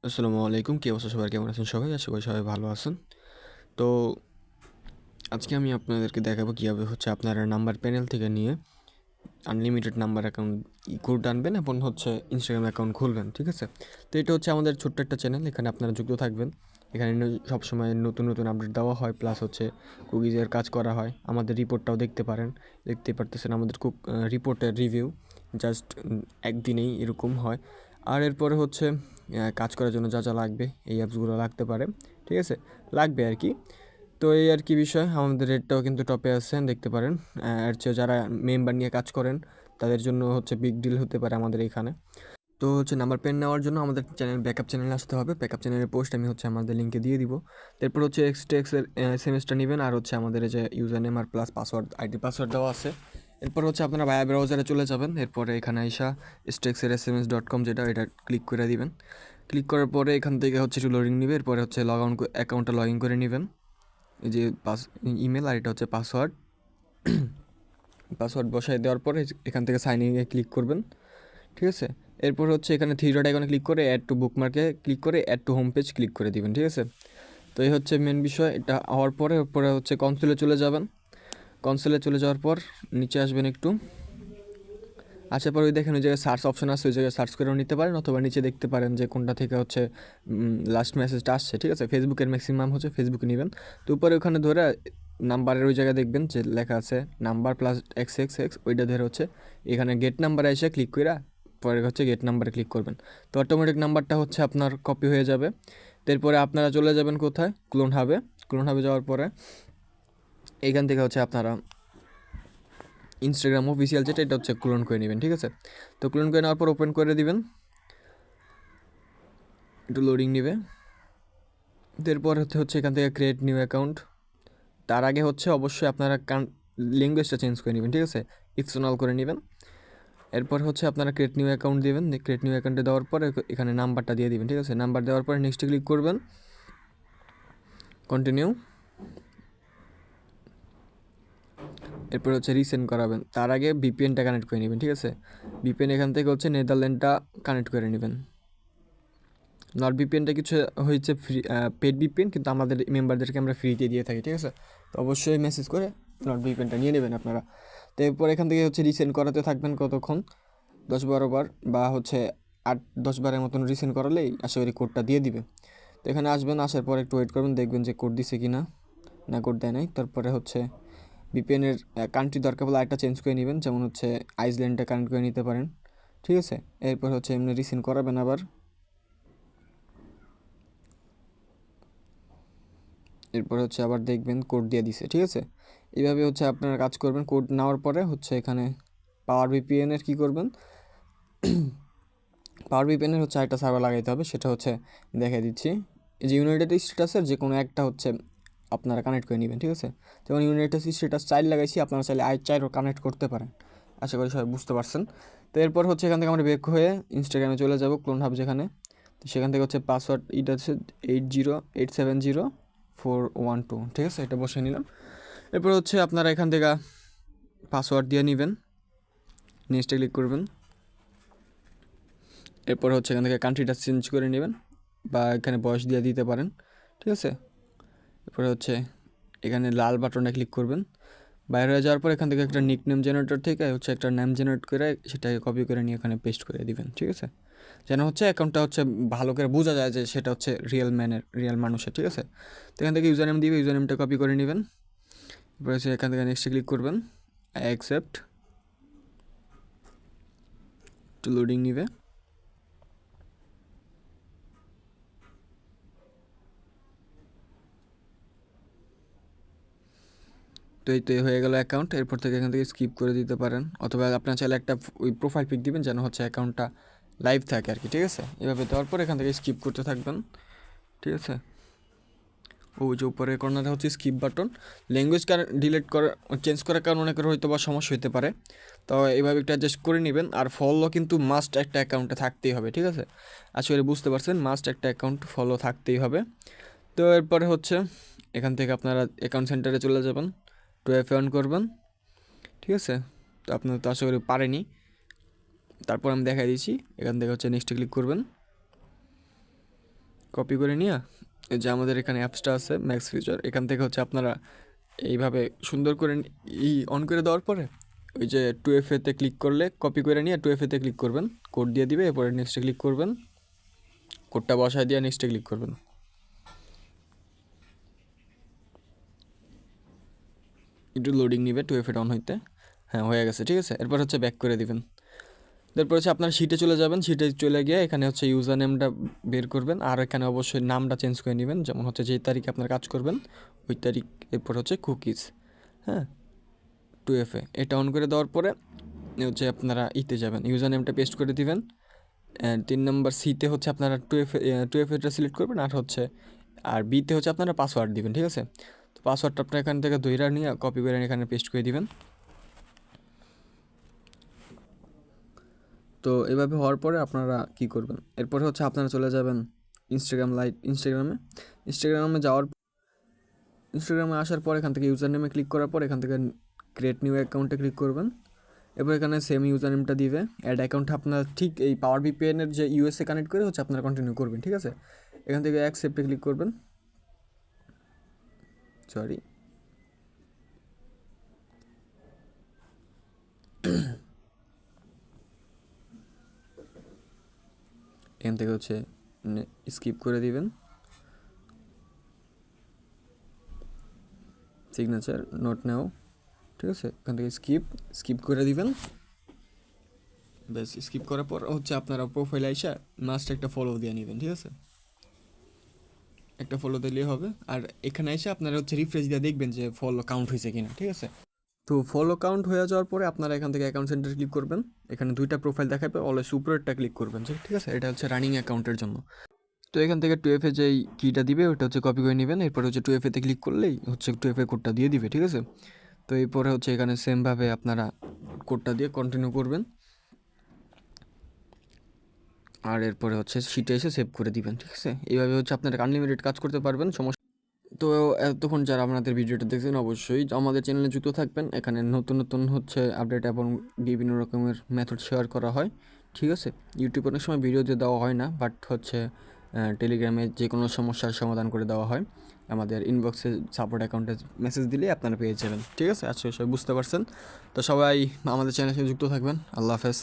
আসসালামু আলাইকুম। কি অবস্থা সবার? কেমন আছেন সবাই? আশা করি সবাই ভালো আছেন। তো আজকে আমি আপনাদেরকে দেখাবো কীভাবে হচ্ছে আপনারা নাম্বার প্যানেল থেকে নিয়ে আনলিমিটেড নাম্বার অ্যাকাউন্ট কোড আনবেন এবং হচ্ছে ইনস্টাগ্রাম অ্যাকাউন্ট খুলবেন, ঠিক আছে? তো এটা হচ্ছে আমাদের ছোট্ট একটা চ্যানেল, এখানে আপনারা যুক্ত থাকবেন। এখানে সবসময় নতুন নতুন আপডেট দেওয়া হয়, প্লাস হচ্ছে কুকিজের কাজ করা হয়। আমাদের রিপোর্টটাও দেখতে পারেন, দেখতে পারতেছেন আমাদের রিপোর্টের রিভিউ জাস্ট একদিনেই এরকম হয়। আর এরপরে হচ্ছে কাজ করার জন্য যা যা লাগবে এই অ্যাপসগুলো লাগতে পারে, ঠিক আছে? লাগবে আর কি। তো এই আর কি বিষয়, আমাদের রেটটাও কিন্তু টপে আছে দেখতে পারেন। আর হচ্ছে যারা মেম্বার নিয়ে কাজ করেন তাদের জন্য হচ্ছে বিগ ডিল হতে পারে আমাদের এখানে। তো হচ্ছে নাম্বার পেন নেওয়ার জন্য আমাদের ব্যাকআপ চ্যানেলে আসতে হবে। ব্যাকআপ চ্যানেলের পোস্ট আমি হচ্ছে আমাদের লিঙ্কে দিয়ে দিব। তারপর হচ্ছে এক্সটেক্সের এসএমএসটা নেবেন, আর হচ্ছে আমাদের এই যে ইউজার নেম আর প্লাস পাসওয়ার্ড আইডি পাসওয়ার্ড দেওয়া আছে। এরপর হচ্ছে আপনারা ভায়া ব্রাউজারে চলে যাবেন। এরপরে এখানে আইসা stexersms.com যেটা এটা ক্লিক করে দিবেন। ক্লিক করার পরে এখান থেকে হচ্ছে একটু লোডিং নেবে। এরপরে হচ্ছে অ্যাকাউন্টটা লগ ইন করে নেবেন। এই যে ইমেল আর এটা হচ্ছে পাসওয়ার্ড। পাসওয়ার্ড বসায় দেওয়ার পরে এখান থেকে সাইন ইনে ক্লিক করবেন, ঠিক আছে? এরপর হচ্ছে এখানে থ্রি ডট আইকনে ক্লিক করে অ্যাড টু বুকমার্কে ক্লিক করে add to home page click করে দিবেন, ঠিক আছে? তো এই হচ্ছে মেন বিষয়। এটা হওয়ার পরে হচ্ছে কনসোলে চলে যাবেন। কনসোলে চলে যাওয়ার পর নিচে আসবেন একটু, আসার পর ওই দেখেন ওই জায়গায় সার্চ অপশন আছে, ওই জায়গায় সার্চ করেও নিতে পারেন, অথবা নিচে দেখতে পারেন যে কোনটা থেকে হচ্ছে লাস্ট মেসেজটা আসছে, ঠিক আছে? ফেসবুকের ম্যাক্সিমাম হচ্ছে ফেসবুকে নেবেন। তো উপরে ওখানে ধরে নাম্বারের ওই জায়গায় দেখবেন যে লেখা আছে number plus x x x, ওইটা ধরে হচ্ছে এখানে গেট নাম্বারে এসে ক্লিক করে পরে হচ্ছে গেট নাম্বারে ক্লিক করবেন। তো অটোমেটিক নাম্বারটা হচ্ছে আপনার কপি হয়ে যাবে। তারপরে আপনারা চলে যাবেন কোথায়? ক্লোন হাবে। ক্লোন হাবে যাওয়ার পরে এইখান থেকে হচ্ছে আপনারা ইনস্টাগ্রাম অফিসিয়াল যেটা এটা হচ্ছে ক্লোন করে নেবেন, ঠিক আছে? তো ক্লোন করে নেওয়ার পর ওপেন করে দিবেন, একটু লোডিং নেবে। এরপর হচ্ছে এখান থেকে ক্রিয়েট নিউ অ্যাকাউন্ট। তার আগে হচ্ছে অবশ্যই আপনারা ল্যাঙ্গুয়েজটা চেঞ্জ করে নেবেন, ঠিক আছে? অপশনাল করে নেবেন। এরপর হচ্ছে আপনারা ক্রিয়েট নিউ অ্যাকাউন্ট দেবেন। ক্রিয়েট নিউ অ্যাকাউন্টে দেওয়ার পরে এখানে নাম্বারটা দিয়ে দিবেন, ঠিক আছে? নাম্বার দেওয়ার পরে নেক্সটে ক্লিক করবেন, কন্টিনিউ। এরপর হচ্ছে রিসেন্ড করাবেন। তার আগে ভিপিএনটা কানেক্ট করে নেবেন, ঠিক আছে? ভিপিএন এখান থেকে হচ্ছে নেদারল্যান্ডটা কানেক্ট করে নেবেন। নট ভিপিএনটা কিছু হয়েছে ফ্রি, পেড ভিপিএন, কিন্তু আমাদের মেম্বারদেরকে আমরা ফ্রিতে দিয়ে থাকি, ঠিক আছে? তো অবশ্যই মেসেজ করে নট ভিপিএনটা নিয়ে নেবেন আপনারা। তো এরপর এখান থেকে হচ্ছে রিসেন্ড করাতে থাকবেন কতক্ষণ, 10-12 বার বা হচ্ছে 8-10 বারের মতন রিসেন্ড করালেই আশা করি কোডটা দিয়ে দিবে। তো এখানে আসবেন, আসার পর একটু ওয়েট করবেন, দেখবেন যে কোড দিছে কি না। না, কোড দেয় নাই। তারপরে হচ্ছে ভিপিএনের কান্ট্রি দরকার হলে আরেকটা চেঞ্জ করে নেবেন, যেমন হচ্ছে আইসল্যান্ডটা কানেক্ট করে নিতে পারেন, ঠিক আছে? এরপর হচ্ছে এমনি রিসেন্ড করাবেন আবার। এরপর হচ্ছে আবার দেখবেন কোড দিয়ে দিছে, ঠিক আছে? এইভাবে হচ্ছে আপনারা কাজ করবেন। কোড নেওয়ার পরে হচ্ছে এখানে পাওয়ার ভিপিএনের কী করবেন, পাওয়ার ভিপিএনের হচ্ছে একটা সার্ভার লাগাইতে হবে, সেটা হচ্ছে দেখে দিচ্ছি। এই যে ইউনাইটেড স্টেটাসের যে কোনো একটা হচ্ছে আপনারা কানেক্ট করে নেবেন, ঠিক আছে? যেমন ইউনাইটেড স্টেটাস চাইল্ড লাগাইছি, আপনারা চাইলে চাইল্ডও কানেক্ট করতে পারেন। আশা করি সবাই বুঝতে পারছেন। তো এরপর হচ্ছে এখান থেকে আমরা বেক হয়ে ইনস্টাগ্রামে চলে যাব, ক্লোন হাব যেখানে। তো সেখান থেকে হচ্ছে পাসওয়ার্ড এটা হচ্ছে 80870412, ঠিক আছে? এটা বসে নিলাম। এরপর হচ্ছে আপনারা এখান থেকে পাসওয়ার্ড দিয়ে নেবেন, নেক্সটে ক্লিক করবেন। এরপর হচ্ছে এখান থেকে কান্ট্রিটা চেঞ্জ করে নেবেন বা এখানে বয়স দিয়ে দিতে পারেন, ঠিক আছে? এরপরে হচ্ছে এখানে লাল বাটনে ক্লিক করবেন। বাইরে হয়ে যাওয়ার পর এখান থেকে একটা নিক নেম জেনারেটর থেকে হচ্ছে একটা নাম জেনারেট করে সেটাকে কপি করে নিয়ে এখানে পেস্ট করে দিবেন, ঠিক আছে? যেন হচ্ছে অ্যাকাউন্টটা হচ্ছে ভালো করে বোঝা যায় যে সেটা হচ্ছে রিয়েল মানুষের, ঠিক আছে? তো এখান থেকে ইউজার নেম দিবে, ইউজার নেমটা কপি করে নেবেন। এরপর হচ্ছে এখান থেকে নেক্সটে ক্লিক করবেন, অ্যাকসেপ্ট। একটু লোডিং নিবে। তো এই তো হয়ে গেল অ্যাকাউন্ট। এরপর থেকে এখান থেকে স্কিপ করে দিতে পারেন, অথবা আপনার চাইলে একটা ওই প্রোফাইল পিক দিবেন যেন হচ্ছে অ্যাকাউন্টটা লাইভ থাকে আর কি, ঠিক আছে? এভাবে দেওয়ার পর এখান থেকে স্কিপ করতে থাকবেন, ঠিক আছে? ওই যে উপরে কর্নারে হচ্ছে স্কিপ বাটন। ল্যাঙ্গুয়েজ চেঞ্জ করার কারণে অনেকের হয়তো বা সমস্যা হতে পারে, তো এইভাবে একটা অ্যাডজাস্ট করে নেবেন। আর ফলো কিন্তু মাস্ট একটা অ্যাকাউন্টে থাকতেই হবে, ঠিক আছে? আশা করি বুঝতে পারছেন, মাস্ট একটা অ্যাকাউন্ট ফলো থাকতেই হবে। তো এরপরে হচ্ছে এখান থেকে আপনারা অ্যাকাউন্ট সেন্টারে চলে যাবেন, টু এফ অন করবেন, ঠিক আছে? তো আপনার তো আশা করি পারেনি, তারপর আমি দেখাই দিচ্ছি। এখান থেকে হচ্ছে নেক্সটে ক্লিক করবেন। কপি করে নিয়ে এই যে আমাদের এখানে অ্যাপসটা আছে ম্যাক্স ফিচার, এখান থেকে হচ্ছে আপনারা এইভাবে সুন্দর করে অন করে দেওয়ার পরে ওই যে 2FA-তে ক্লিক করলে কপি করে নিয়ে 2FA-তে ক্লিক করবেন, কোড দিয়ে দিবে, এরপরে নেক্সটে ক্লিক করবেন, কোডটা বসায় দিয়ে নেক্সটে ক্লিক করবেন। একটু লোডিং নিবে 2FA-টা অন হইতে। হ্যাঁ, হয়ে গেছে, ঠিক আছে। এরপর হচ্ছে ব্যাক করে দিবেন। তারপর হচ্ছে আপনার শিটে চলে যাবেন, শিটে চলে গিয়ে এখানে হচ্ছে ইউজার নেমটা বের করবেন, আর এখানে অবশ্যই নামটা চেঞ্জ করে নেবেন, যেমন হচ্ছে যেই তারিখে আপনার কাজ করবেন ওই তারিখ। এরপর হচ্ছে কুকিজ, হ্যাঁ 2FA এটা অন করে দেওয়ার পরে হচ্ছে আপনারা ইতে যাবেন, ইউজার নেমটা পেস্ট করে দিবেন। 3 নম্বর সিতে হচ্ছে আপনারা 2FA-টা সিলেক্ট করবেন, আর বিতে হচ্ছে আপনারা পাসওয়ার্ড দিবেন, ঠিক আছে। তো পাসওয়ার্ডটা আপনার এখান থেকে ধইরা নিয়ে কপি করে এখানে পেস্ট করে দিবেন। তো এভাবে হওয়ার পরে আপনারা কি করবেন, এরপরে হচ্ছে আপনারা চলে যাবেন ইনস্টাগ্রামে আসার পর এখান থেকে ইউজার নেমে ক্লিক করার পর এখান থেকে ক্রিয়েট নিউ অ্যাকাউন্টে ক্লিক করবেন। এরপর এখানে সেম ইউজার নেমটা দিবে। অ্যাড অ্যাকাউন্ট আপনার ঠিক এই পাওয়ার ভিপিএনের যে ইউএসএ কানেক্ট করে হচ্ছে আপনারা কন্টিনিউ করবেন, ঠিক আছে। এখান থেকে অ্যাকসেপ্টে ক্লিক করবেন, সরি এখান থেকে হচ্ছে স্কিপ করে দিবেন, সিগনেচার নোট নাও, ঠিক আছে। এখান থেকে স্কিপ করে দিবেন। ব্যাস, স্কিপ করার পর হচ্ছে আপনারা প্রোফাইল আইসা মাস্ট একটা ফলো দিয়ে নেবেন, ঠিক আছে। একটা ফলো দিলেই হবে। আর এখানে এসে আপনারা হচ্ছে রিফ্রেশ দিয়ে দেখবেন যে ফলো কাউন্ট হয়েছে কিনা, ঠিক আছে। তো ফলো কাউন্ট হয়ে যাওয়ার পরে আপনারা এখান থেকে অ্যাকাউন্ট সেন্টার ক্লিক করবেন। এখানে 2টা প্রোফাইল দেখাবে, অলওয়েজ উপরেরটা ক্লিক করবেন, ঠিক আছে। এটা হচ্ছে রানিং অ্যাকাউন্টের জন্য। তো এখান থেকে 2FA যেই কিটা দিবে ওটা হচ্ছে কপি করে নেবেন। এরপর হচ্ছে 2FA-তে ক্লিক করলেই হচ্ছে 2FA কোডটা দিয়ে দিবে, ঠিক আছে। তো এরপরে হচ্ছে এখানে সেমভাবে আপনারা কোডটা দিয়ে কন্টিনিউ করবেন, আর এরপরে হচ্ছে শিটে এসে সেভ করে দিবেন, ঠিক আছে। এইভাবে হচ্ছে আপনারা আনলিমিটেড কাজ করতে পারবেন, সমস্যা। তো এতক্ষণ যারা আপনাদের ভিডিওটা দেখছেন অবশ্যই আমাদের চ্যানেলে যুক্ত থাকবেন। এখানে নতুন নতুন হচ্ছে আপডেট এবং বিভিন্ন রকমের মেথড শেয়ার করা হয়, ঠিক আছে। ইউটিউবে অনেক সময় ভিডিও দিয়ে দেওয়া হয় না, বাট হচ্ছে টেলিগ্রামে যে কোনো সমস্যার সমাধান করে দেওয়া হয়। আমাদের ইনবক্সে সাপোর্ট অ্যাকাউন্টে মেসেজ দিলে আপনারা পেয়ে যাবেন, ঠিক আছে। আজকে সবাই বুঝতে পারছেন। তো সবাই আমাদের চ্যানেলের সাথে যুক্ত থাকবেন। আল্লাহ হাফেজ।